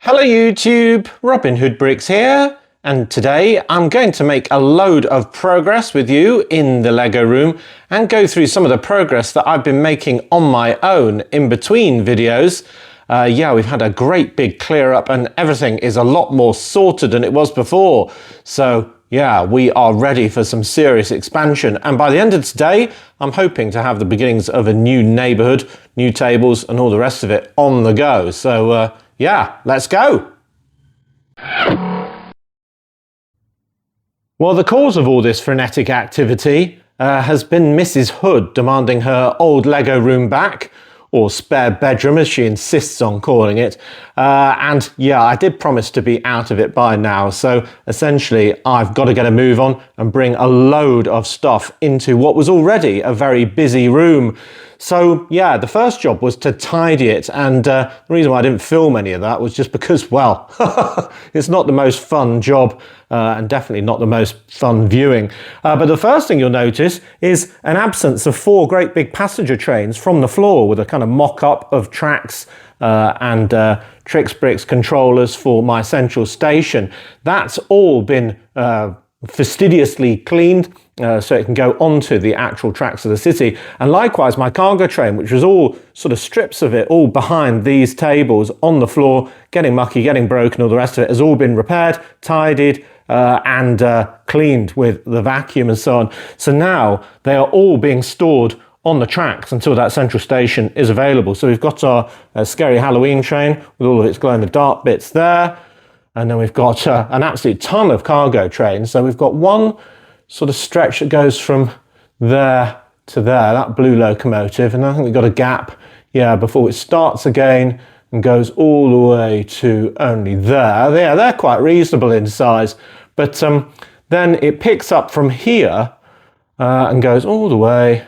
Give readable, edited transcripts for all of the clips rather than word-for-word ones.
Hello YouTube, Robin Hood Bricks here, and today I'm going to make a load of progress with you in the Lego room and go through some of the progress that I've been making on my own in between videos. We've had a great big clear up and everything is a lot more sorted than it was before. So yeah, we are ready for some serious expansion, and by the end of today I'm hoping to have the beginnings of a new neighbourhood, new tables and all the rest of it on the go. So yeah, let's go. Well, the cause of all this frenetic activity has been Mrs. Hood demanding her old Lego room back, or spare bedroom as she insists on calling it. And yeah, I did promise to be out of it by now, so essentially I've got to get a move on and bring a load of stuff into what was already a very busy room. So yeah, the first job was to tidy it, and the reason why I didn't film any of that was just because, well, it's not the most fun job and definitely not the most fun viewing. But the first thing you'll notice is an absence of 4 great big passenger trains from the floor with a kind of mock-up of tracks and Trix Bricks controllers for my central station. That's all been fastidiously cleaned so it can go onto the actual tracks of the city. And likewise, my cargo train, which was all sort of strips of it all behind these tables on the floor, getting mucky, getting broken, all the rest of it, has all been repaired, tidied, and cleaned with the vacuum and so on. So now they are all being stored on the tracks until that central station is available. So we've got our scary Halloween train with all of its glow-in-the-dark bits there. And then we've got an absolute ton of cargo trains. So we've got one sort of stretch that goes from there to there, that blue locomotive. And I think we've got a gap, yeah, before it starts again and goes all the way to only there. Yeah, they're quite reasonable in size. But then it picks up from here and goes all the way.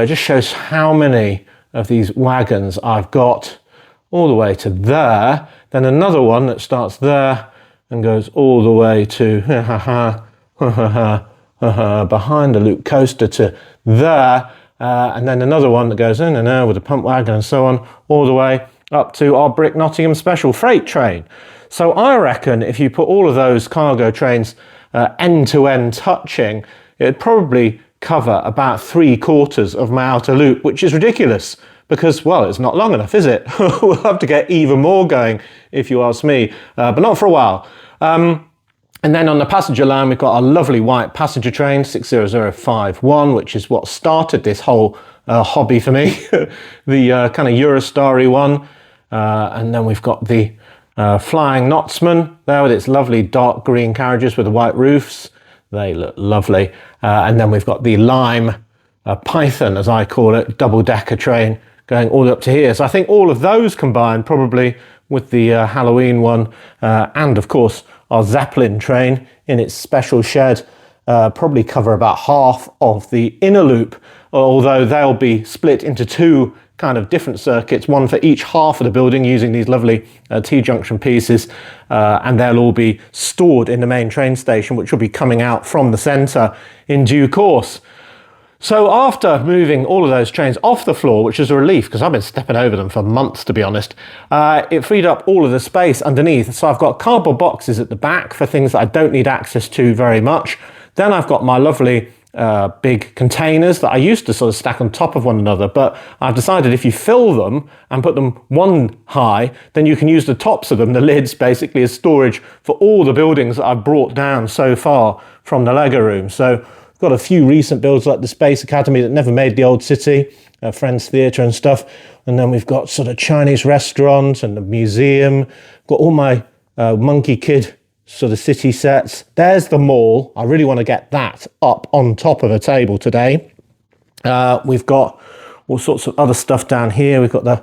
Just shows how many of these wagons I've got all the way to there. Then another one that starts there and goes all the way to behind the loop coaster to there. And then another one that goes in and there with a pump wagon and so on, all the way up to our Brick Nottingham special freight train. So I reckon if you put all of those cargo trains end to end touching, it'd probably cover about 3/4 of my outer loop, which is ridiculous because, well, it's not long enough, is it? We'll have to get even more going, if you ask me, but not for a while. And then on the passenger line, we've got a lovely white passenger train, 60051, which is what started this whole hobby for me, the kind of Eurostar-y one. And then we've got the Flying Knotsman there with its lovely dark green carriages with the white roofs. They look lovely. And then we've got the Lime Python, as I call it, double-decker train going all the way up to here. So I think all of those combined, probably with the Halloween one, and of course our Zeppelin train in its special shed, probably cover about half of the inner loop, although they'll be split into 2 kind of different circuits, one for each half of the building using these lovely T-junction pieces, and they'll all be stored in the main train station, which will be coming out from the centre in due course. So after moving all of those trains off the floor, which is a relief because I've been stepping over them for months, to be honest, it freed up all of the space underneath. So I've got cardboard boxes at the back for things that I don't need access to very much. Then I've got my lovely big containers that I used to sort of stack on top of one another, but I've decided if you fill them and put them one high, then you can use the tops of them, the lids, basically as storage for all the buildings that I've brought down so far from the Lego room. So got a few recent builds like the Space Academy that never made the old city, Friends Theatre and stuff. And then we've got sort of Chinese restaurants and the museum. Got all my Monkey Kid sort of city sets. There's the mall. I really want to get that up on top of a table today. We've got all sorts of other stuff down here. We've got the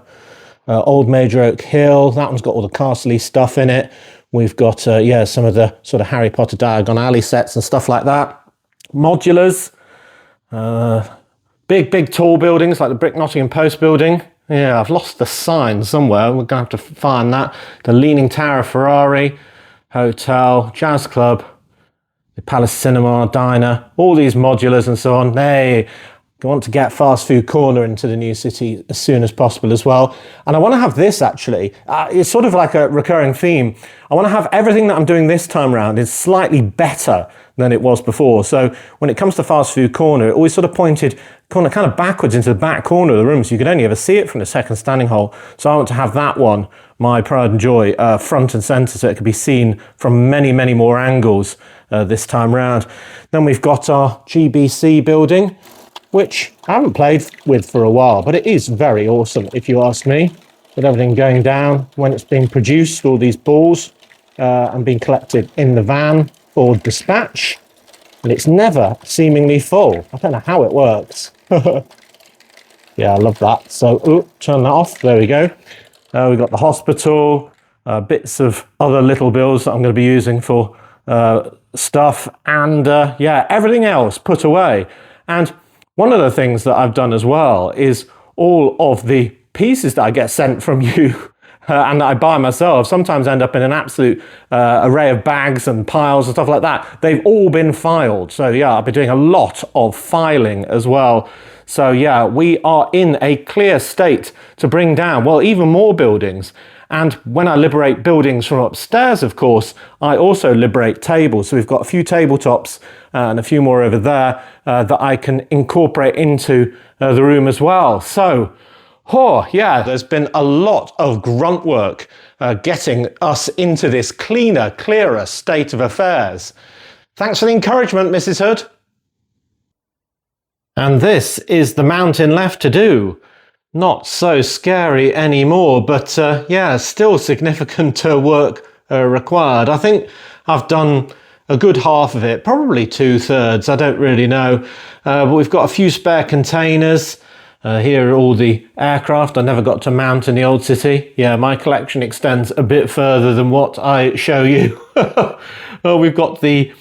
old Major Oak Hill. That one's got all the castle-y stuff in it. We've got, some of the sort of Harry Potter Diagon Alley sets and stuff like that. Modulars, big tall buildings like the Brick Nottingham Post building. Yeah, I've lost the sign somewhere. We're going to have to find that. The Leaning Tower Ferrari Hotel, Jazz Club, the Palace Cinema, Diner, all these modulars and so on. Hey, You want to get fast food corner into the new city as soon as possible as well. And I want to have this actually. It's sort of like a recurring theme. I want to have everything that I'm doing this time around is slightly better than it was before. So when it comes to fast food corner, it always sort of pointed kind of backwards into the back corner of the room, so you could only ever see it from the second standing hole. So I want to have that one, my pride and joy, front and centre, so it can be seen from many, many more angles this time round. Then we've got our GBC building, which I haven't played with for a while, but it is very awesome, if you ask me, with everything going down when it's being produced, all these balls, and being collected in the van for dispatch, and it's never seemingly full. I don't know how it works. Yeah, I love that. So, turn that off. There we go. We've got the hospital, bits of other little builds that I'm going to be using for stuff, and yeah, everything else put away. And one of the things that I've done as well is all of the pieces that I get sent from you and that I buy myself sometimes end up in an absolute array of bags and piles and stuff like that. They've all been filed. So yeah, I've been doing a lot of filing as well. So yeah, we are in a clear state to bring down, well, even more buildings. And when I liberate buildings from upstairs, of course, I also liberate tables. So we've got a few tabletops and a few more over there that I can incorporate into the room as well. So, oh yeah, there's been a lot of grunt work getting us into this cleaner, clearer state of affairs. Thanks for the encouragement, Mrs. Hood. And this is the mountain left to do. Not so scary anymore, but yeah, still significant work required. I think I've done a good half of it, probably 2/3, I don't really know. But we've got a few spare containers. Here are all the aircraft I never got to mount in the old city. Yeah, my collection extends a bit further than what I show you. Well, we've got the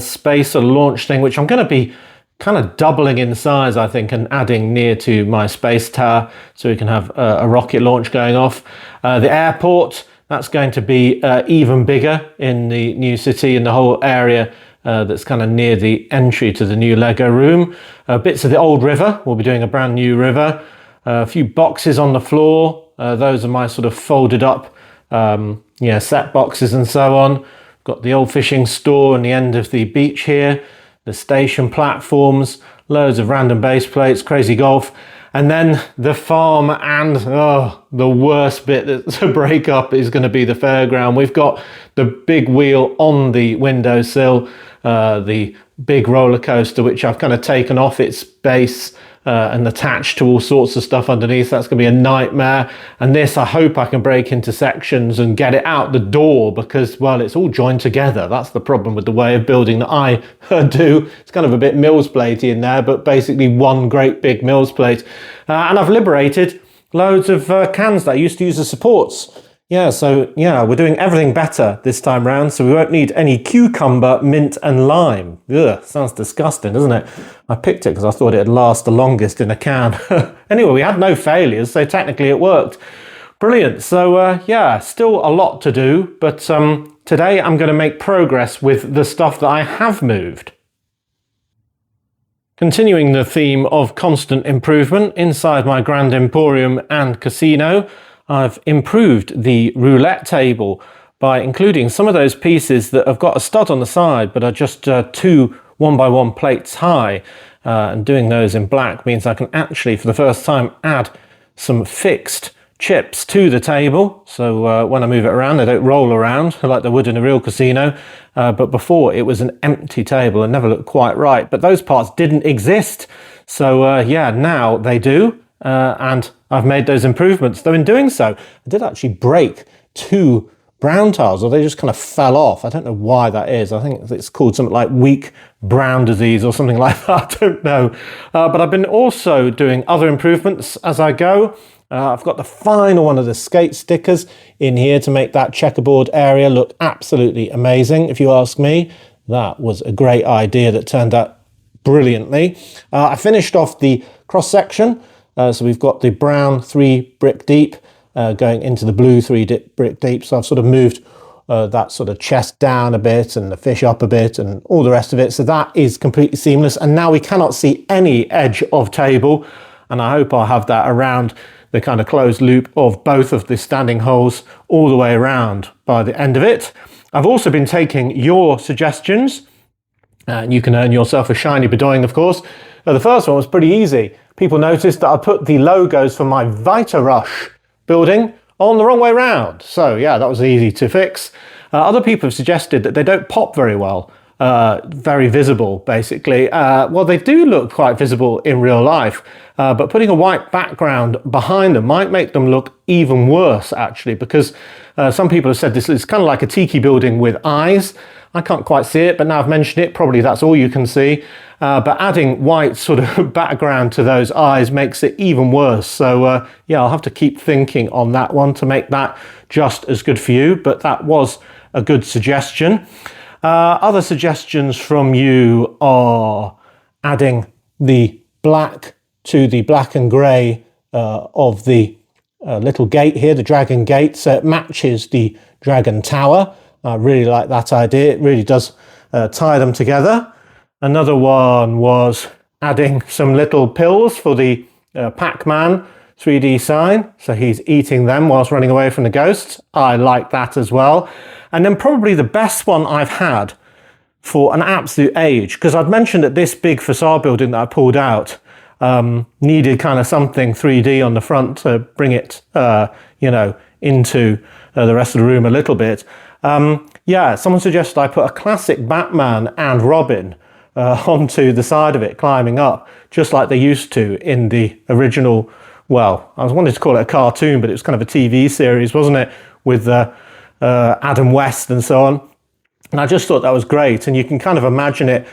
space or launch thing, which I'm going to be kind of doubling in size, I think, and adding near to my space tower so we can have a rocket launch going off. The airport, that's going to be even bigger in the new city, in the whole area that's kind of near the entry to the new Lego room. Bits of the old river, we'll be doing a brand new river. A few boxes on the floor, those are my sort of folded up yeah, set boxes and so on. Got the old fishing store and the end of the beach here. The station platforms, loads of random base plates, crazy golf, and then the farm, and the worst bit to break up is going to be the fairground. We've got the big wheel on the windowsill, the big roller coaster, which I've kind of taken off its base and attached to all sorts of stuff underneath. That's going to be a nightmare. And this, I hope I can break into sections and get it out the door because, well, it's all joined together. That's the problem with the way of building that I do. It's kind of a bit Mills platey in there, but basically one great big Mills plate. And I've liberated loads of cans that I used to use as supports. Yeah, so yeah, we're doing everything better this time round, so we won't need any cucumber, mint and lime. Ugh, sounds disgusting, doesn't it? I picked it because I thought it'd last the longest in a can. Anyway, we had no failures, so technically it worked. Brilliant. So yeah, still a lot to do, but today I'm going to make progress with the stuff that I have moved. Continuing the theme of constant improvement, inside my Grand Emporium and Casino, I've improved the roulette table by including some of those pieces that have got a stud on the side but are just 2 1x1 plates high, and doing those in black means I can actually for the first time add some fixed chips to the table, so when I move it around they don't roll around like they would in a real casino, but before it was an empty table and never looked quite right, but those parts didn't exist, so yeah, now they do. And I've made those improvements, though in doing so, I did actually break 2 brown tiles, or they just kind of fell off. I don't know why that is. I think it's called something like weak brown disease or something like that. I don't know. But I've been also doing other improvements as I go. I've got the final one of the skate stickers in here to make that checkerboard area look absolutely amazing, if you ask me. That was a great idea that turned out brilliantly. I finished off the cross-section. So we've got the brown 3 brick deep going into the blue 3 brick deep. So I've sort of moved that sort of chest down a bit and the fish up a bit and all the rest of it. So that is completely seamless. And now we cannot see any edge of table. And I hope I'll have that around the kind of closed loop of both of the standing holes all the way around by the end of it. I've also been taking your suggestions, and you can earn yourself a shiny bedoing, of course. The first one was pretty easy. People noticed that I put the logos for my Vita Rush building on the wrong way round. So yeah, that was easy to fix. Other people have suggested that they don't pop very well, very visible basically. Well, they do look quite visible in real life, but putting a white background behind them might make them look even worse actually, because some people have said this is kind of like a tiki building with eyes. I can't quite see it, but now I've mentioned it, probably that's all you can see. But adding white sort of background to those eyes makes it even worse. So yeah, I'll have to keep thinking on that one to make that just as good for you. But that was a good suggestion. Other suggestions from you are adding the black to the black and grey of the little gate here, the dragon gate, so it matches the dragon tower. I really like that idea. It really does tie them together. Another one was adding some little pills for the Pac-Man 3D sign. So he's eating them whilst running away from the ghosts. I like that as well. And then probably the best one I've had for an absolute age, because I'd mentioned that this big facade building that I pulled out needed kind of something 3D on the front to bring it, you know, into the rest of the room a little bit. Yeah, someone suggested I put a classic Batman and Robin onto the side of it, climbing up, just like they used to in the original, well, I wanted to call it a cartoon, but it was kind of a TV series, wasn't it, with Adam West and so on. And I just thought that was great. And you can kind of imagine it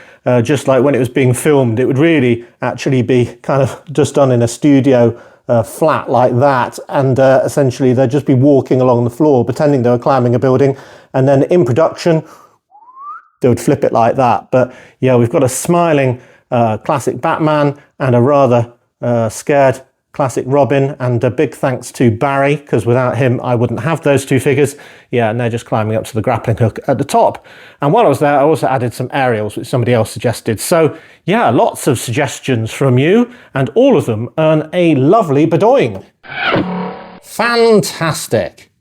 just like when it was being filmed, it would really actually be kind of just done in a studio flat like that, and essentially they'd just be walking along the floor pretending they were climbing a building, and then in production they would flip it like that. But yeah, we've got a smiling classic Batman and a rather scared classic Robin, and a big thanks to Barry, because without him I wouldn't have those two figures. Yeah, and they're just climbing up to the grappling hook at the top. And while I was there, I also added some aerials, which somebody else suggested. So yeah, lots of suggestions from you, and all of them earn a lovely bedoing. Fantastic.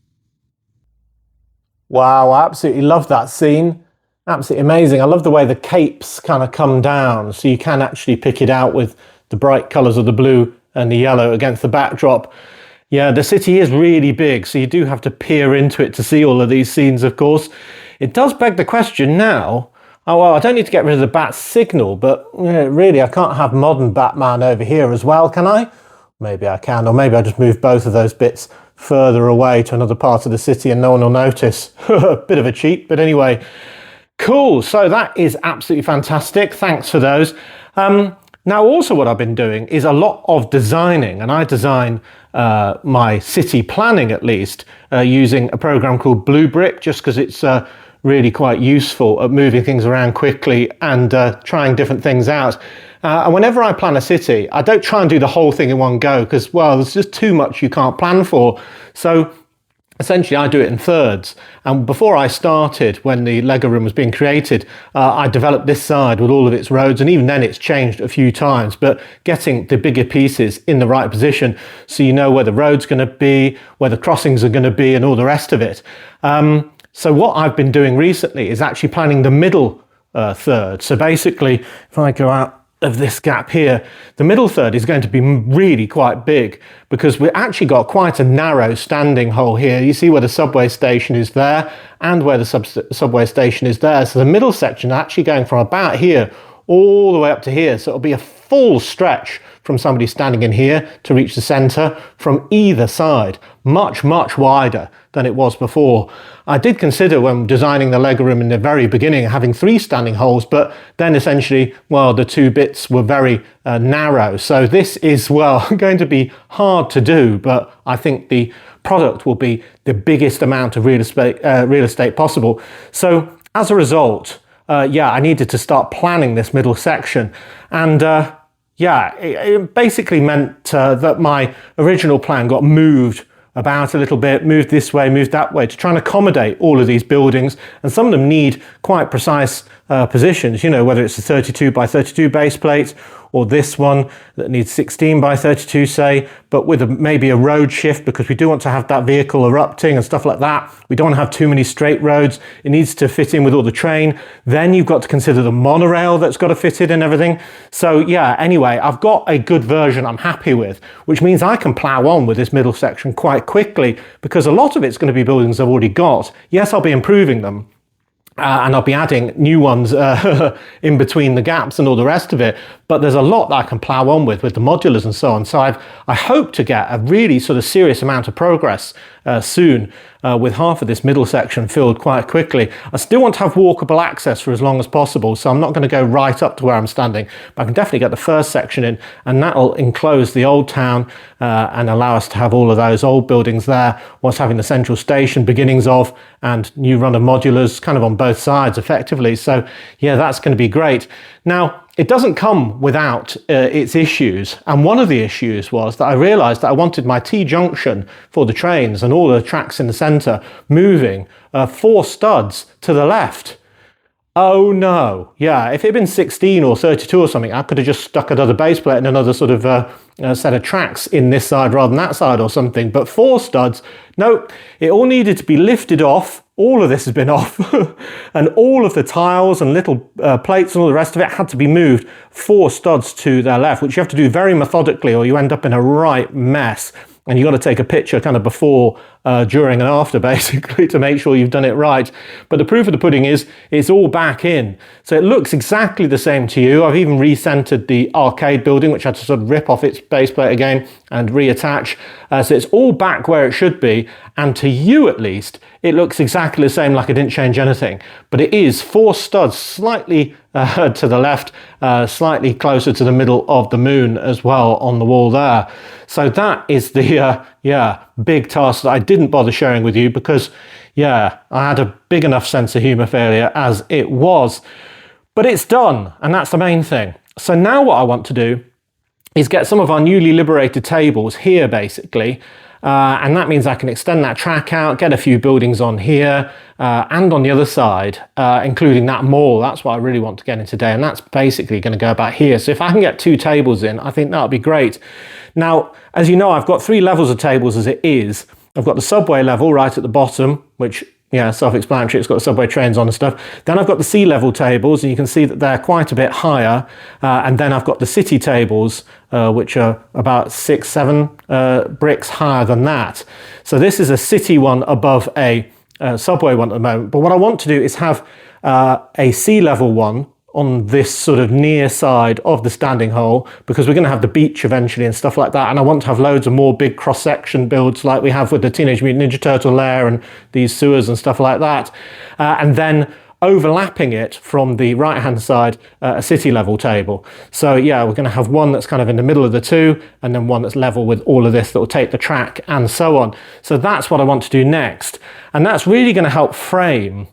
Wow, I absolutely love that scene. Absolutely amazing. I love the way the capes kind of come down, so you can actually pick it out with the bright colours of the blue and the yellow against the backdrop. Yeah, the city is really big, so you do have to peer into it to see all of these scenes, of course. It does beg the question now, oh well, I don't need to get rid of the bat signal, but really I can't have modern Batman over here as well, can I? Maybe I can, or maybe I just move both of those bits further away to another part of the city and no one will notice. Bit of a cheat, but anyway. Cool, so that is absolutely fantastic. Thanks for those. Now also what I've been doing is a lot of designing, and I design my city planning at least using a program called Blue Brick, just because it's really quite useful at moving things around quickly and trying different things out. And whenever I plan a city, I don't try and do the whole thing in one go because, well, there's just too much you can't plan for. So essentially, I do it in thirds. And before I started, when the Lego room was being created, I developed this side with all of its roads, and even then it's changed a few times, but getting the bigger pieces in the right position so you know where the road's going to be, where the crossings are going to be, and all the rest of it. So what I've been doing recently is actually planning the middle third. So basically, if I go out of this gap here, the middle third is going to be really quite big because we've actually got quite a narrow standing hole here. You see where the subway station is there and where the subway station is there. So the middle section is actually going from about here all the way up to here. So it'll be a full stretch from somebody standing in here to reach the center from either side. Much, much wider than it was before. I did consider when designing the Lego room in the very beginning having 3 standing holes, but then essentially, well, the 2 bits were very narrow. So this is, well, going to be hard to do, but I think the product will be the biggest amount of real estate possible. So as a result, yeah, I needed to start planning this middle section. And yeah, it basically meant that my original plan got moved about a little bit, moved this way, moved that way, to try and accommodate all of these buildings. And some of them need quite precise positions, you know, whether it's a 32 by 32 base plate, or this one that needs 16 by 32, say, but with maybe a road shift, because we do want to have that vehicle erupting and stuff like that. We don't want to have too many straight roads. It needs to fit in with all the train. Then you've got to consider the monorail that's got to fit in and everything. So yeah, anyway, I've got a good version I'm happy with, which means I can plow on with this middle section quite quickly, because a lot of it's going to be buildings I've already got. Yes, I'll be improving them. And I'll be adding new ones in between the gaps and all the rest of it. But there's a lot that I can plow on with the modulars and so on. So I hope to get a really sort of serious amount of progress soon with half of this middle section filled quite quickly. I still want to have walkable access for as long as possible, so I'm not going to go right up to where I'm standing, but I can definitely get the first section in, and that'll enclose the old town and allow us to have all of those old buildings there, whilst having the central station beginnings of, and new run of modulars kind of on both sides effectively. So yeah, that's going to be great. Now, it doesn't come without its issues, and one of the issues was that I realised that I wanted my T-junction for the trains and all the tracks in the centre moving 4 studs to the left. Oh no, yeah, if it had been 16 or 32 or something, I could have just stuck another base plate and another sort of set of tracks in this side rather than that side or something, but 4 studs, nope, it all needed to be lifted off. All of this has been off and all of the tiles and little plates and all the rest of it had to be moved 4 studs to their left, which you have to do very methodically or you end up in a right mess. And you've got to take a picture kind of before, during and after, basically, to make sure you've done it right. But the proof of the pudding is it's all back in. So it looks exactly the same to you. I've even recentered the arcade building, which had to sort of rip off its base plate again and reattach. So it's all back where it should be. And to you, at least, it looks exactly the same, like I didn't change anything. But it is 4 studs slightly to the left, slightly closer to the middle of the moon as well on the wall there. So that is the big task that I didn't bother sharing with you, because yeah, I had a big enough sense of humour failure as it was. But it's done, and that's the main thing. So now what I want to do is get some of our newly liberated tables here, basically. And that means I can extend that track out, get a few buildings on here and on the other side, including that mall. That's what I really want to get in today. And that's basically going to go about here. So if I can get 2 tables in, I think that would be great. Now, as you know, I've got 3 levels of tables as it is. I've got the subway level right at the bottom, which, yeah, self-explanatory, it's got the subway trains on and stuff. Then I've got the sea level tables, and you can see that they're quite a bit higher. And then I've got the city tables, which are about 6-7 bricks higher than that. So this is a city one above a subway one at the moment. But what I want to do is have a sea level one on this sort of near side of the standing hole, because we're going to have the beach eventually and stuff like that. And I want to have loads of more big cross-section builds like we have with the Teenage Mutant Ninja Turtle lair and these sewers and stuff like that. And then overlapping it from the right-hand side, a city level table. So yeah, we're going to have one that's kind of in the middle of the two, and then one that's level with all of this that will take the track and so on. So that's what I want to do next. And that's really going to help frame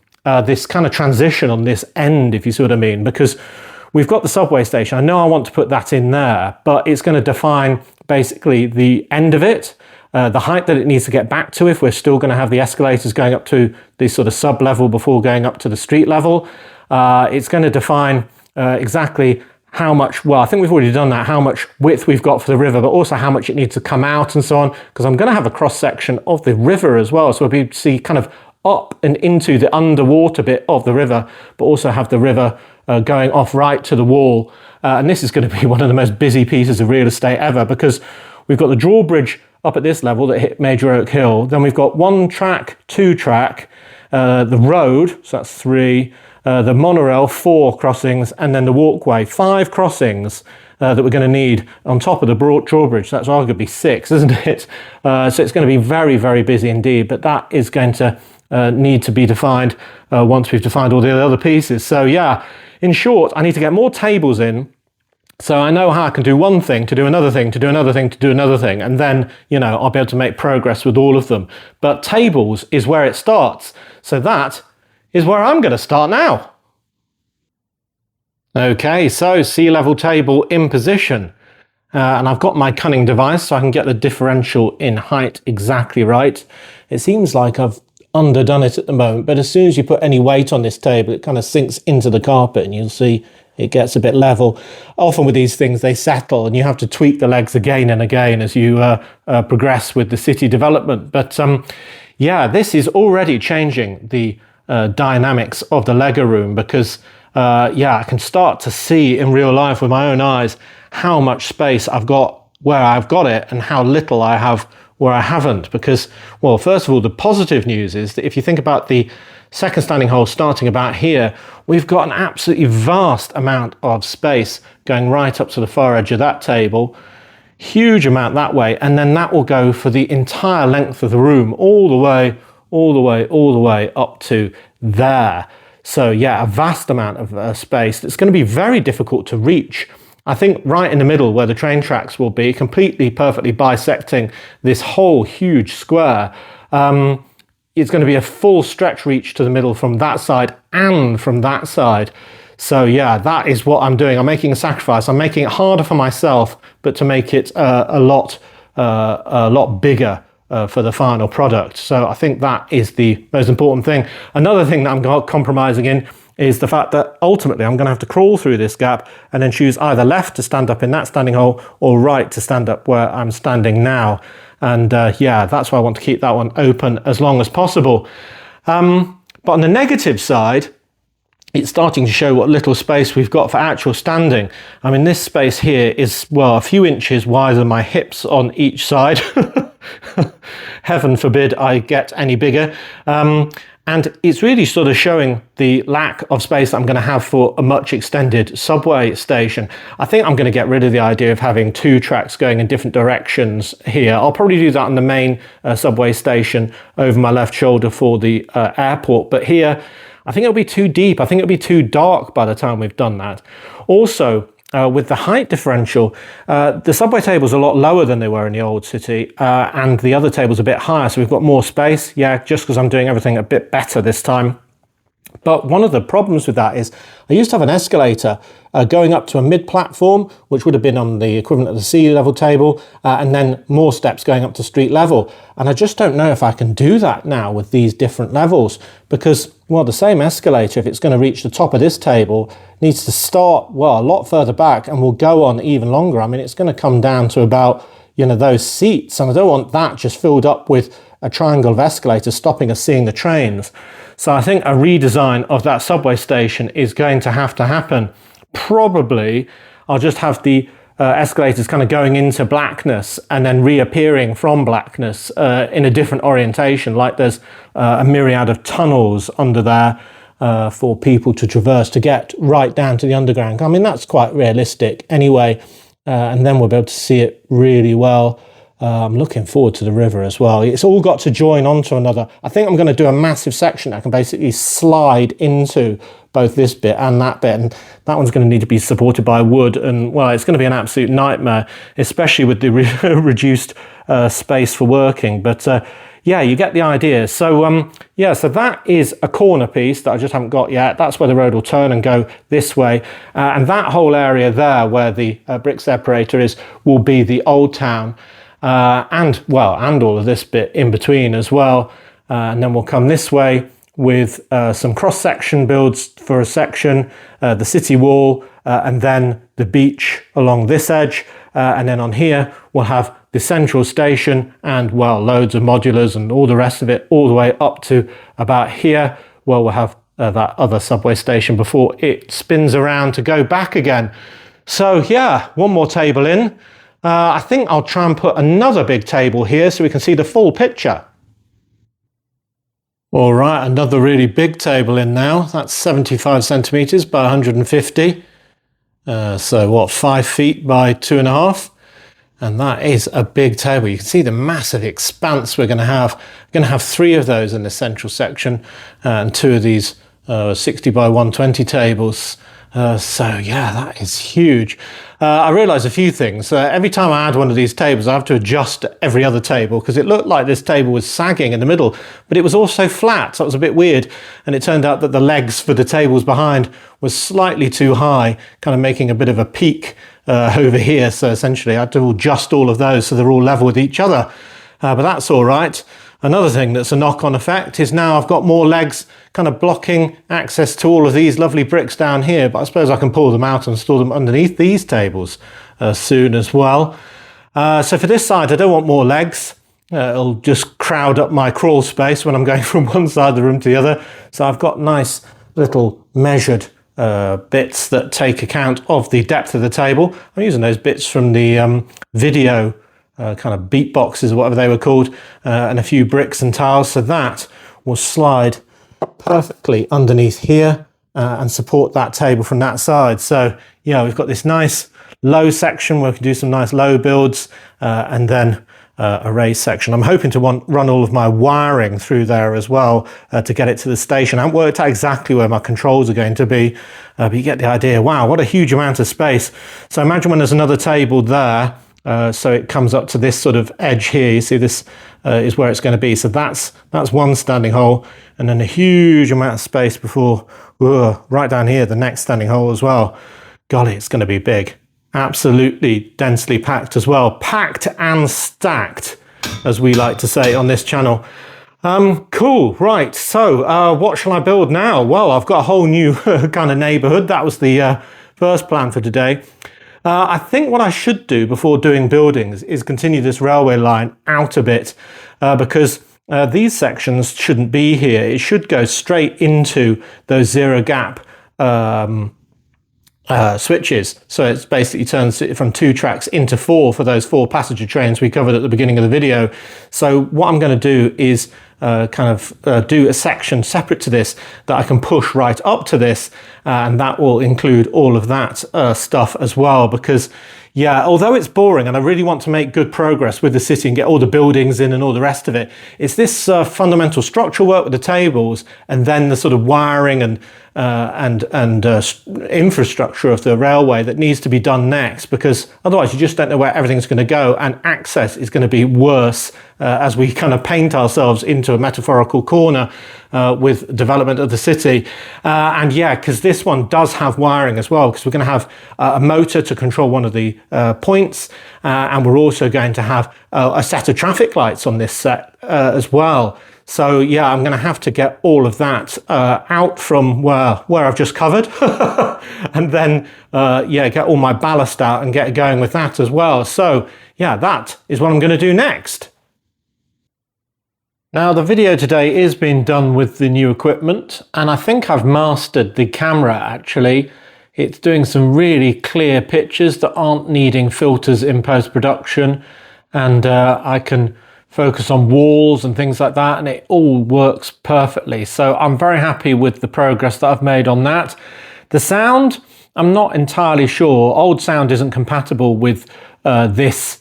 this kind of transition on this end, if you see what I mean, because we've got the subway station. I know I want to put that in there, but it's going to define basically the end of it, the height that it needs to get back to if we're still going to have the escalators going up to the sort of sub level before going up to the street level. It's going to define exactly how much, well, I think we've already done that, how much width we've got for the river, but also how much it needs to come out and so on, because I'm going to have a cross section of the river as well. So we'll be able to see kind of up and into the underwater bit of the river, but also have the river going off right to the wall. And this is going to be one of the most busy pieces of real estate ever, because we've got the drawbridge up at this level that hit Major Oak Hill. Then we've got 1 track, 2 track, the road, so that's 3, the monorail, 4 crossings, and then the walkway, 5 crossings that we're going to need on top of the drawbridge. That's arguably 6, isn't it? So it's going to be very, very busy indeed, but that is going to need to be defined once we've defined all the other pieces. So yeah, in short, I need to get more tables in, so I know how I can do one thing, to do another thing, to do another thing, to do another thing, and then, you know, I'll be able to make progress with all of them. But tables is where it starts. So that is where I'm going to start now. Okay, so sea level table in position. and I've got my cunning device so I can get the differential in height exactly right. It seems like I've underdone it at the moment, but as soon as you put any weight on this table, it kind of sinks into the carpet and you'll see it gets a bit level. Often with these things, they settle and you have to tweak the legs again and again as you progress with the city development. But yeah, this is already changing the dynamics of the Lego room because yeah, I can start to see in real life with my own eyes how much space I've got where I've got it and how little I have where I haven't. Because, well, first of all, the positive news is that if you think about the second standing hole starting about here, we've got an absolutely vast amount of space going right up to the far edge of that table. Huge amount that way, and then that will go for the entire length of the room, all the way up to there. So yeah, a vast amount of space that's going to be very difficult to reach. I think right in the middle where the train tracks will be, completely perfectly bisecting this whole huge square, it's going to be a full stretch reach to the middle from that side and from that side. So yeah, that is what I'm doing. I'm making a sacrifice. I'm making it harder for myself, but to make it a lot bigger for the final product. So I think that is the most important thing. Another thing that I'm compromising in is the fact that ultimately I'm going to have to crawl through this gap and then choose either left to stand up in that standing hole or right to stand up where I'm standing now. And yeah, that's why I want to keep that one open as long as possible. But on the negative side, it's starting to show what little space we've got for actual standing. I mean, this space here is, well, a few inches wider than my hips on each side. Heaven forbid I get any bigger. And it's really sort of showing the lack of space I'm going to have for a much extended subway station. I think I'm going to get rid of the idea of having two tracks going in different directions here. I'll probably do that on the main subway station over my left shoulder for the airport. But here, I think it'll be too deep. I think it'll be too dark by the time we've done that. Also, with the height differential, the subway tables are a lot lower than they were in the old city, and the other tables a bit higher, so we've got more space. Yeah, just because I'm doing everything a bit better this time. But one of the problems with that is I used to have an escalator going up to a mid-platform, which would have been on the equivalent of the sea level table, and then more steps going up to street level. And I just don't know if I can do that now with these different levels because, well, the same escalator, if it's going to reach the top of this table, needs to start, well, a lot further back and will go on even longer. I mean, it's going to come down to about, you know, those seats, and I don't want that just filled up with a triangle of escalators stopping us seeing the trains. So I think a redesign of that subway station is going to happen. Probably I'll just have the escalators kind of going into blackness and then reappearing from blackness in a different orientation, like there's a myriad of tunnels under there for people to traverse to get right down to the underground. I mean, that's quite realistic anyway, and then we'll be able to see it really well. I'm looking forward to the river as well. It's all got to join onto another. I think I'm going to do a massive section I can basically slide into both this bit and that bit, and that one's going to need to be supported by wood, and well, it's going to be an absolute nightmare, especially with the reduced space for working. But yeah, you get the idea. So yeah, so that is a corner piece that I just haven't got yet. That's where the road will turn and go this way, and that whole area there where the brick separator is will be the old town. And all of this bit in between as well. And then we'll come this way with some cross-section builds for a section, the city wall, and then the beach along this edge. And then on here, we'll have the central station and, well, loads of modulars and all the rest of it, all the way up to about here, where we'll have that other subway station before it spins around to go back again. So yeah, one more table in. I think I'll try and put another big table here so we can see the full picture. All right, another really big table in now. That's 75 centimetres by 150. So what, 5 feet by 2.5? And that is a big table. You can see the massive expanse we're going to have. We're going to have 3 of those in the central section and 2 of these 60 by 120 tables. So yeah, that is huge. I realised a few things. Every time I add one of these tables, I have to adjust every other table because it looked like this table was sagging in the middle, but it was also flat, so it was a bit weird. And it turned out that the legs for the tables behind was slightly too high, kind of making a bit of a peak over here. So essentially I had to adjust all of those so they're all level with each other. But that's all right. Another thing that's a knock-on effect is now I've got more legs kind of blocking access to all of these lovely bricks down here, but I suppose I can pull them out and store them underneath these tables soon as well. So for this side, I don't want more legs. It'll just crowd up my crawl space when I'm going from one side of the room to the other. So I've got nice little measured bits that take account of the depth of the table. I'm using those bits from the video kind of beatboxes or whatever they were called, and a few bricks and tiles. So that will slide perfectly underneath here and support that table from that side. So yeah, we've got this nice low section where we can do some nice low builds, and then a raised section. I'm hoping to run all of my wiring through there as well to get it to the station. I haven't worked out exactly where my controls are going to be, but you get the idea. Wow, what a huge amount of space. So imagine when there's another table there, so it comes up to this sort of edge here. You see this is where it's going to be. So that's one standing hole, and then a huge amount of space before right down here, the next standing hole as well. Golly, it's going to be big. Absolutely densely packed as well. Packed and stacked, as we like to say on this channel. Cool, right. So what shall I build now? Well, I've got a whole new kind of neighborhood. That was the first plan for today. I think what I should do before doing buildings is continue this railway line out a bit, because these sections shouldn't be here. It should go straight into those zero gap switches. So it's basically turns it from 2 tracks into 4 for those 4 passenger trains we covered at the beginning of the video. So what I'm going to do is do a section separate to this that I can push right up to this, and that will include all of that stuff as well, because yeah, although it's boring and I really want to make good progress with the city and get all the buildings in and all the rest of it, it's this fundamental structural work with the tables and then the sort of wiring and infrastructure of the railway that needs to be done next, because otherwise you just don't know where everything's going to go, and access is going to be worse as we kind of paint ourselves into a metaphorical corner with development of the city. And yeah, because this one does have wiring as well, because we're going to have a motor to control one of the points, and we're also going to have a set of traffic lights on this set as well. So yeah, I'm going to have to get all of that out from where I've just covered, and then yeah, get all my ballast out and get going with that as well. So yeah, that is what I'm going to do next. Now the video today is being done with the new equipment, and I think I've mastered the camera actually. It's doing some really clear pictures that aren't needing filters in post-production, and I can focus on walls and things like that, and it all works perfectly. So I'm very happy with the progress that I've made on that. The sound, I'm not entirely sure. Old sound isn't compatible with this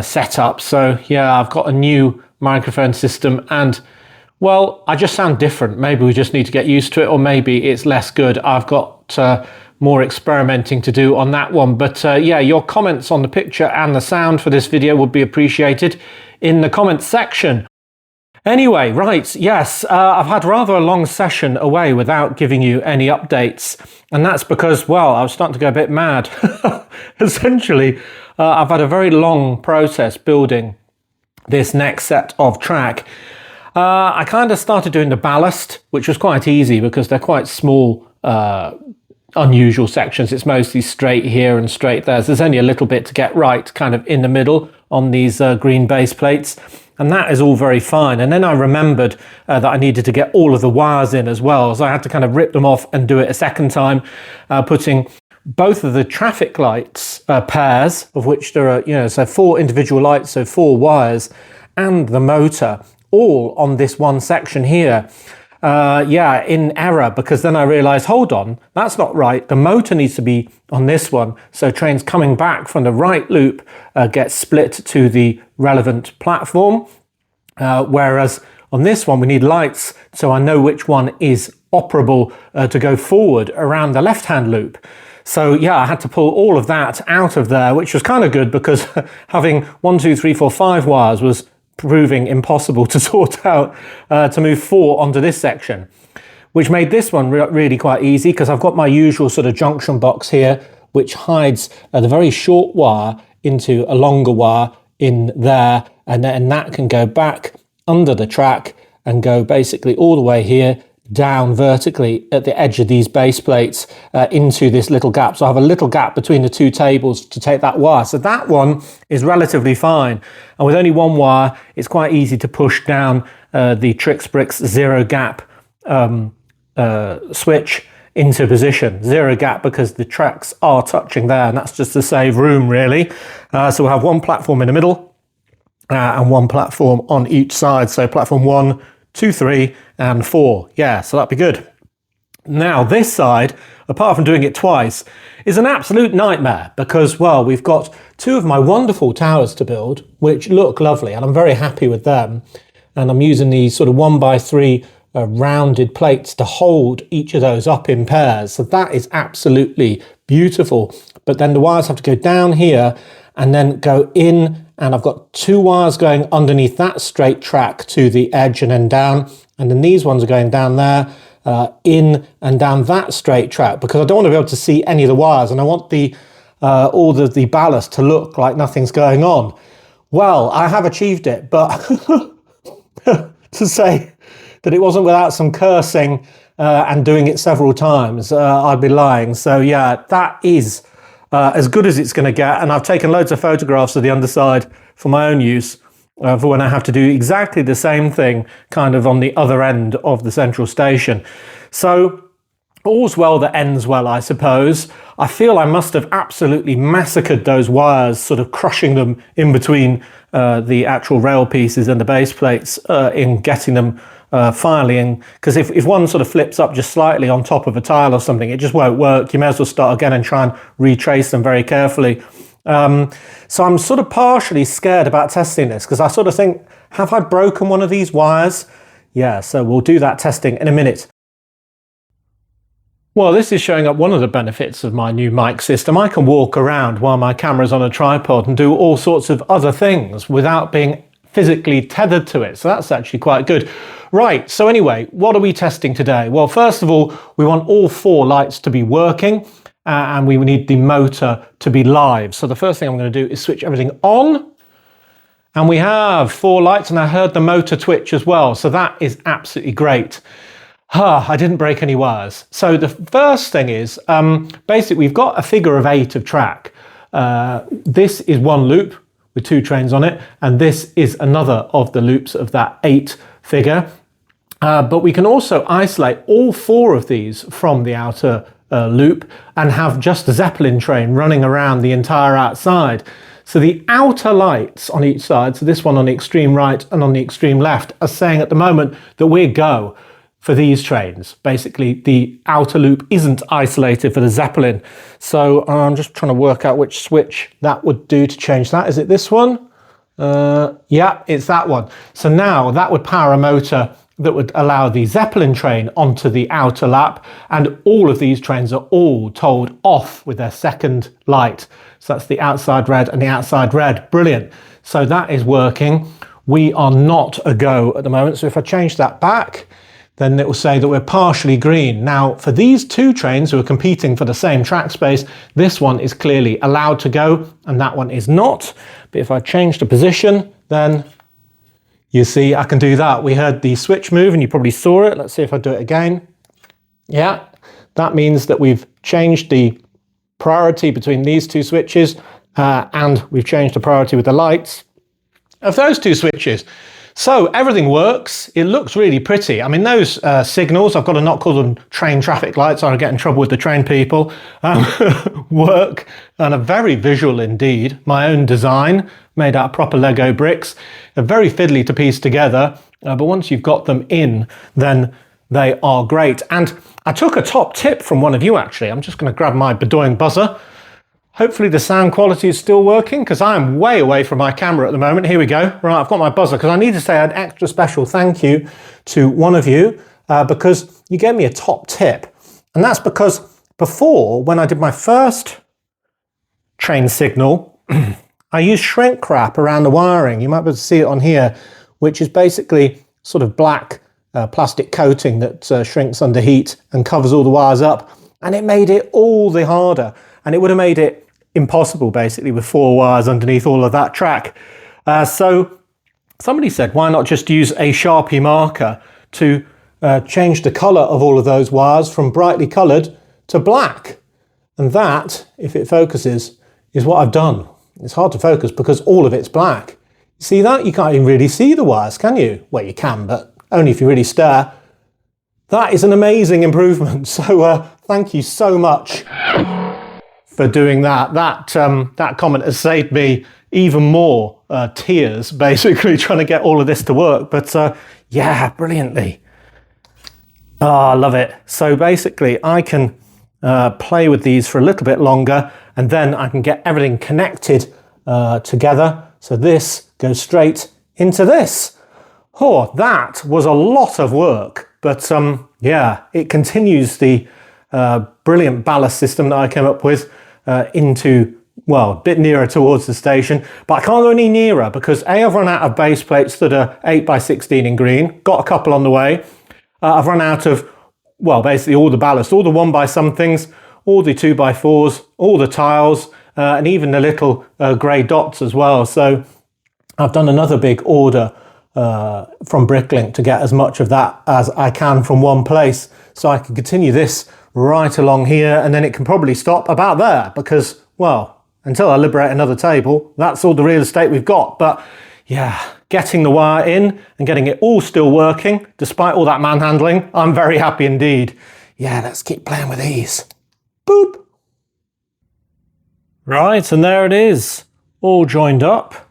setup. So yeah, I've got a new microphone system, and well, I just sound different. Maybe we just need to get used to it, or maybe it's less good. I've got more experimenting to do on that one. But yeah, your comments on the picture and the sound for this video would be appreciated in the comments section. Anyway, right, yes, I've had rather a long session away without giving you any updates, and that's because, well, I was starting to go a bit mad. Essentially, I've had a very long process building this next set of track. I kind of started doing the ballast, which was quite easy because they're quite small, unusual sections. It's mostly straight here and straight there. So there's only a little bit to get right kind of in the middle on these green base plates, and that is all very fine. And then I remembered that I needed to get all of the wires in as well, so I had to kind of rip them off and do it a second time, putting both of the traffic lights pairs, of which there are, you know, so 4 individual lights, so 4 wires, and the motor all on this one section here. Yeah, in error, because then I realized, hold on, that's not right. The motor needs to be on this one. So trains coming back from the right loop get split to the relevant platform. Whereas on this one, we need lights, so I know which one is operable to go forward around the left-hand loop. So yeah, I had to pull all of that out of there, which was kind of good because having 1, 2, 3, 4, 5 wires was proving impossible to sort out to move 4 onto this section, which made this one really quite easy because I've got my usual sort of junction box here which hides the very short wire into a longer wire in there, and then that can go back under the track and go basically all the way here down vertically at the edge of these base plates into this little gap. So I have a little gap between the two tables to take that wire. So that one is relatively fine. And with only one wire, it's quite easy to push down the Trixbricks zero gap switch into position. Zero gap because the tracks are touching there, and that's just to save room really. So we'll have one platform in the middle and one platform on each side. So platform 1, 2, 3 and 4. Yeah, so that'd be good. Now this side, apart from doing it twice, is an absolute nightmare because, well, we've got two of my wonderful towers to build, which look lovely, and I'm very happy with them. And I'm using these sort of 1x3 rounded plates to hold each of those up in pairs. So that is absolutely beautiful. But then the wires have to go down here and then go in, and I've got two wires going underneath that straight track to the edge and then down. And then these ones are going down there, in and down that straight track, because I don't want to be able to see any of the wires, and I want the all the ballast to look like nothing's going on. Well, I have achieved it, but to say that it wasn't without some cursing and doing it several times, I'd be lying. So yeah, that is as good as it's going to get. And I've taken loads of photographs of the underside for my own use for when I have to do exactly the same thing kind of on the other end of the central station. So all's well that ends well, I suppose. I feel I must have absolutely massacred those wires, sort of crushing them in between the actual rail pieces and the base plates in getting them filing, because if one sort of flips up just slightly on top of a tile or something, it just won't work. You may as well start again and try and retrace them very carefully. So I'm sort of partially scared about testing this, because I sort of think, have I broken one of these wires? Yeah, so we'll do that testing in a minute. Well, this is showing up one of the benefits of my new mic system. I can walk around while my camera's on a tripod and do all sorts of other things without being physically tethered to it. So that's actually quite good. Right, so anyway, what are we testing today? Well, first of all, we want all 4 lights to be working and we need the motor to be live. So the first thing I'm going to do is switch everything on. And we have 4 lights, and I heard the motor twitch as well. So that is absolutely great. I didn't break any wires. So the first thing is, basically we've got a figure of 8 of track. This is one loop with 2 trains on it, and this is another of the loops of that 8 figure. But we can also isolate all 4 of these from the outer loop and have just the Zeppelin train running around the entire outside. So the outer lights on each side, so this one on the extreme right and on the extreme left, are saying at the moment that we're go for these trains. Basically, the outer loop isn't isolated for the Zeppelin. So I'm just trying to work out which switch that would do to change that. Is it this one? Yeah, it's that one. So now that would power a motor that would allow the Zeppelin train onto the outer lap, and all of these trains are all told off with their second light. So that's the outside red and the outside red. Brilliant. So that is working. We are not a go at the moment. So if I change that back, then it will say that we're partially green. Now, for these 2 trains who are competing for the same track space, this one is clearly allowed to go and that one is not. But if I change the position, then you see I can do that. We heard the switch move and you probably saw it. Let's see if I do it again. Yeah, that means that we've changed the priority between these 2 switches and we've changed the priority with the lights of those 2 switches. So everything works. It looks really pretty. I mean, those signals, I've got to not call them train traffic lights or I'll get in trouble with the train people, work and are very visual indeed. My own design, made out of proper Lego bricks. They're very fiddly to piece together, but once you've got them in, then they are great. And I took a top tip from one of you, actually. I'm just going to grab my Bedoying buzzer. Hopefully the sound quality is still working, because I am way away from my camera at the moment. Here we go. Right, I've got my buzzer, because I need to say an extra special thank you to one of you, because you gave me a top tip. And that's because before, when I did my first train signal, I used shrink wrap around the wiring. You might be able to see it on here, which is basically sort of black plastic coating that shrinks under heat and covers all the wires up. And it made it all the harder. and it would have made it impossible basically with 4 wires underneath all of that track. So somebody said, why not just use a Sharpie marker to change the colour of all of those wires from brightly coloured to black? And that, if it focuses, is what I've done. It's hard to focus because all of it's black. See that? You can't even really see the wires, can you? Well, you can, but only if you really stare. That is an amazing improvement. So thank you so much for doing that. That comment has saved me even more tears, basically, trying to get all of this to work. But yeah, brilliantly. Oh, I love it. So basically, I can play with these for a little bit longer, and then I can get everything connected together. So this goes straight into this. Oh, that was a lot of work. But yeah, it continues the brilliant ballast system that I came up with into, well, a bit nearer towards the station. But I can't go any nearer because A, I've run out of base plates that are 8x16 in green. Got a couple on the way. I've run out of, well, basically all the ballast, all the 1x-somethings, all the 2x4s, all the tiles, and even the little grey dots as well. So I've done another big order from Bricklink to get as much of that as I can from one place, so I can continue this right along here, and then it can probably stop about there because, well, until I liberate another table, that's all the real estate we've got. But yeah, getting the wire in and getting it all still working despite all that manhandling, I'm very happy indeed. Yeah, let's keep playing with these. Boop. Right, and there it is, all joined up.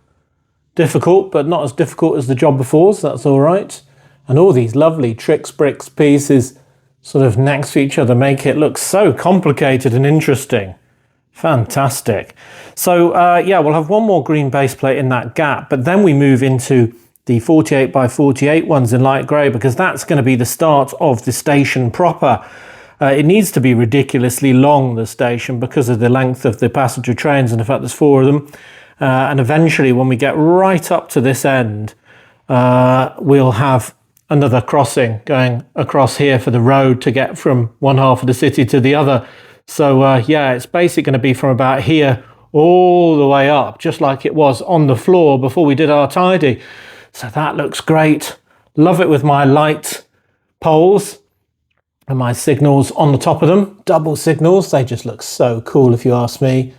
Difficult, but not as difficult as the job before, so that's all right. And all these lovely tricks bricks pieces sort of next to each other make it look so complicated and interesting. Fantastic. So yeah, we'll have one more green base plate in that gap, but then we move into the 48x48 ones in light grey, because that's going to be the start of the station proper. It needs to be ridiculously long, the station, because of the length of the passenger trains and the fact there's 4 of them. And eventually, when we get right up to this end, we'll have another crossing going across here for the road to get from one half of the city to the other. So yeah, it's basically going to be from about here all the way up, just like it was on the floor before we did our tidy. So that looks great. Love it with my light poles and my signals on the top of them. Double signals, they just look so cool if you ask me.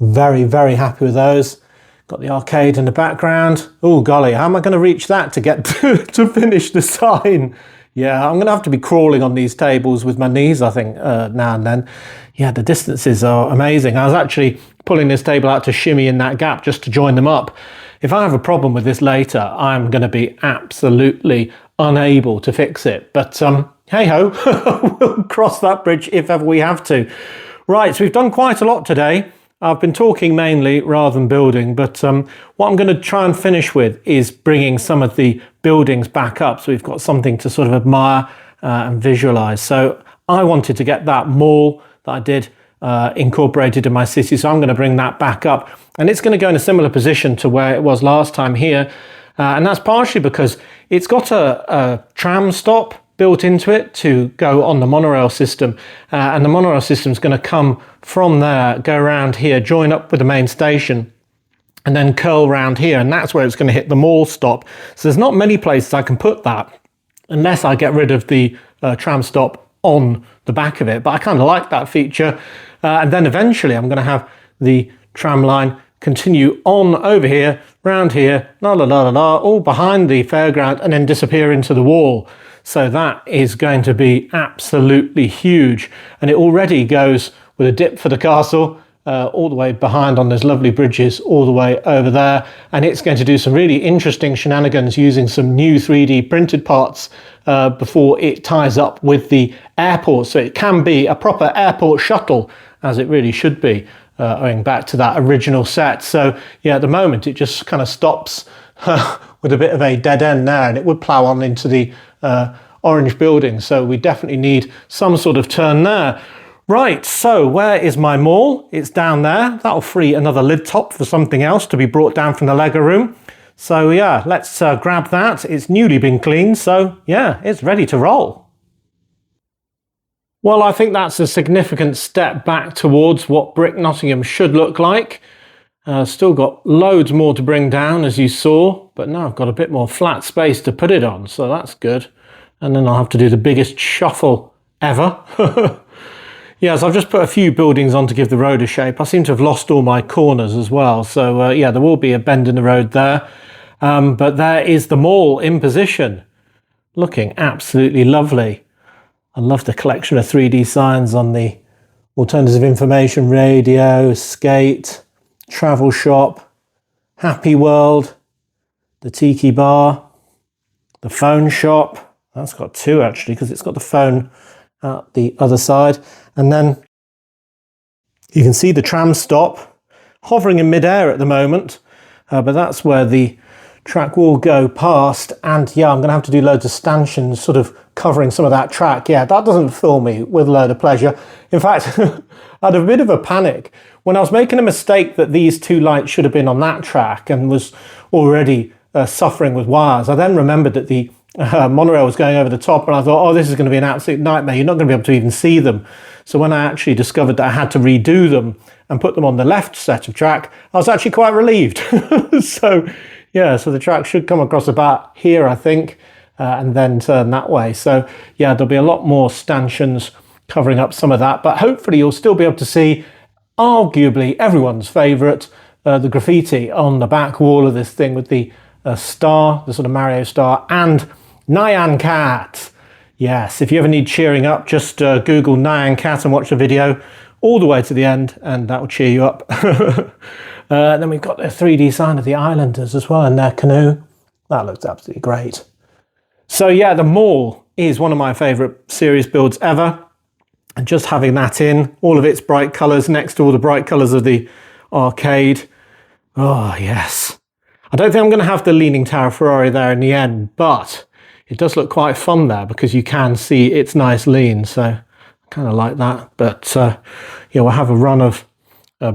Very, very happy with those. Got the arcade in the background. Oh golly, how am I going to reach that to get to finish the sign? Yeah, I'm going to have to be crawling on these tables with my knees, I think, now and then. Yeah, the distances are amazing. I was actually pulling this table out to shimmy in that gap just to join them up. If I have a problem with this later, I'm going to be absolutely unable to fix it. But hey-ho, we'll cross that bridge if ever we have to. Right, so we've done quite a lot today. I've been talking mainly rather than building, but what I'm going to try and finish with is bringing some of the buildings back up, so we've got something to sort of admire and visualize. So I wanted to get that mall that I did incorporated in my city, so I'm going to bring that back up, and it's going to go in a similar position to where it was last time here, and that's partially because it's got a tram stop built into it to go on the monorail system, and the monorail system is going to come from there, go around here, join up with the main station, and then curl round here, and that's where it's going to hit the mall stop. So there's not many places I can put that unless I get rid of the tram stop on the back of it, but I kind of like that feature. And then eventually I'm going to have the tram line continue on over here, round here, la la la la la, all behind the fairground, and then disappear into the wall. So that is going to be absolutely huge. And it already goes with a dip for the castle, all the way behind on those lovely bridges, all the way over there. And it's going to do some really interesting shenanigans using some new 3D printed parts before it ties up with the airport. So it can be a proper airport shuttle, as it really should be, owing back to that original set. So yeah, at the moment it just kind of stops with a bit of a dead end there, and it would plough on into the orange building. So we definitely need some sort of turn there. Right, so where is my mall? It's down there. That'll free another lid top for something else to be brought down from the Lego room. So yeah, let's grab that. It's newly been cleaned, so yeah, it's ready to roll. Well, I think that's a significant step back towards what Brick Nottingham should look like. Still got loads more to bring down, as you saw, but now I've got a bit more flat space to put it on, so that's good. And then I'll have to do the biggest shuffle ever. Yes, I've just put a few buildings on to give the road a shape. I seem to have lost all my corners as well, so yeah, there will be a bend in the road there. But there is the mall in position, looking absolutely lovely. I love the collection of 3D signs on the alternative information radio, skate, travel shop, happy world, the tiki bar, the phone shop. That's got two actually, because it's got the phone at the other side. And then you can see the tram stop hovering in midair at the moment, but that's where the track will go past. And yeah, I'm going to have to do loads of stanchions sort of covering some of that track. Yeah, that doesn't fill me with a load of pleasure. In fact, I had a bit of a panic when I was making a mistake that these two lights should have been on that track and was already suffering with wires. I then remembered that the monorail was going over the top, and I thought, oh, this is going to be an absolute nightmare. You're not going to be able to even see them. So when I actually discovered that I had to redo them and put them on the left set of track, I was actually quite relieved. So yeah, so the track should come across about here, I think, and then turn that way. So yeah, there'll be a lot more stanchions covering up some of that, but hopefully you'll still be able to see arguably everyone's favourite, the graffiti on the back wall of this thing with the star, the sort of Mario star, and Nyan Cat. Yes, if you ever need cheering up, just Google Nyan Cat and watch the video all the way to the end, and that will cheer you up. Then we've got the 3D sign of the Islanders as well in their canoe. That looks absolutely great. So yeah, the mall is one of my favourite series builds ever. And just having that in, all of its bright colours next to all the bright colours of the arcade. Oh, yes. I don't think I'm going to have the Leaning Tower Ferrari there in the end, but it does look quite fun there because you can see its nice lean. So I kind of like that. But yeah, we'll have a run of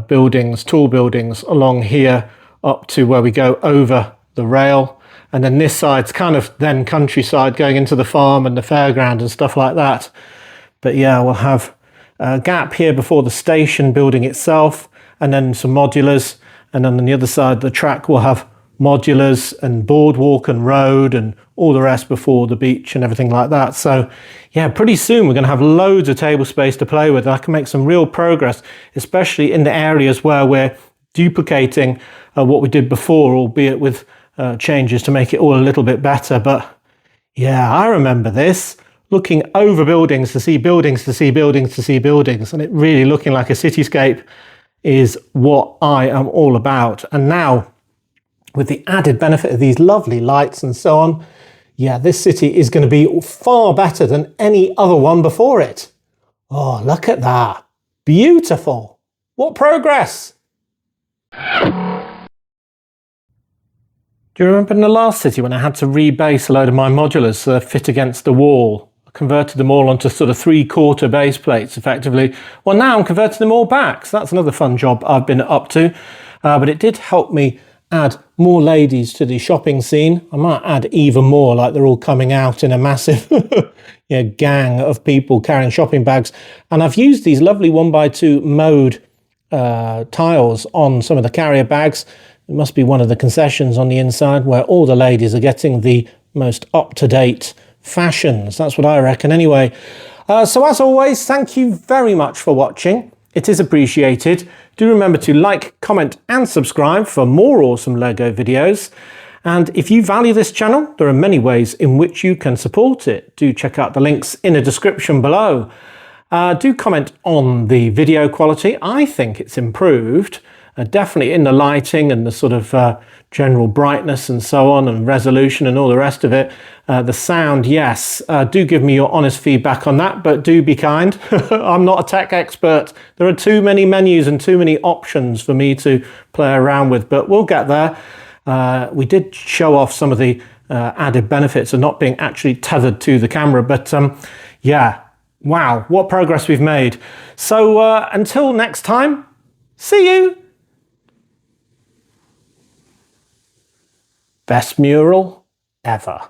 buildings, tall buildings along here up to where we go over the rail. And then this side's kind of then countryside going into the farm and the fairground and stuff like that. But yeah, we'll have a gap here before the station building itself, and then some modulars. And then on the other side of the track, we'll have modulars and boardwalk and road and all the rest before the beach and everything like that. So yeah, pretty soon we're going to have loads of table space to play with. I can make some real progress, especially in the areas where we're duplicating what we did before, albeit with changes to make it all a little bit better. But yeah, I remember this, looking over buildings to see buildings to see buildings to see buildings, and it really looking like a cityscape is what I am all about. And now, with the added benefit of these lovely lights and so on, yeah, this city is going to be far better than any other one before it. Oh, look at that. Beautiful. What progress. Do you remember in the last city when I had to rebase a load of my modulars so they fit against the wall? I converted them all onto sort of 3/4 base plates effectively. Well, now I'm converting them all back. So that's another fun job I've been up to. But it did help me add more ladies to the shopping scene. I might add even more, like they're all coming out in a massive gang of people carrying shopping bags. And I've used these lovely 1x2 mode tiles on some of the carrier bags. It must be one of the concessions on the inside where all the ladies are getting the most up-to-date fashions. That's what I reckon anyway. So as always, thank you very much for watching. It is appreciated. Do remember to like, comment and subscribe for more awesome Lego videos. And if you value this channel, there are many ways in which you can support it. Do check out the links in the description below. Do comment on the video quality. I think it's improved. Definitely in the lighting and the sort of general brightness and so on, and resolution and all the rest of it. The sound, yes. Do give me your honest feedback on that, but do be kind. I'm not a tech expert. There are too many menus and too many options for me to play around with, but we'll get there. We did show off some of the added benefits of not being actually tethered to the camera, but yeah, wow, what progress we've made. So until next time, see you. Best mural ever.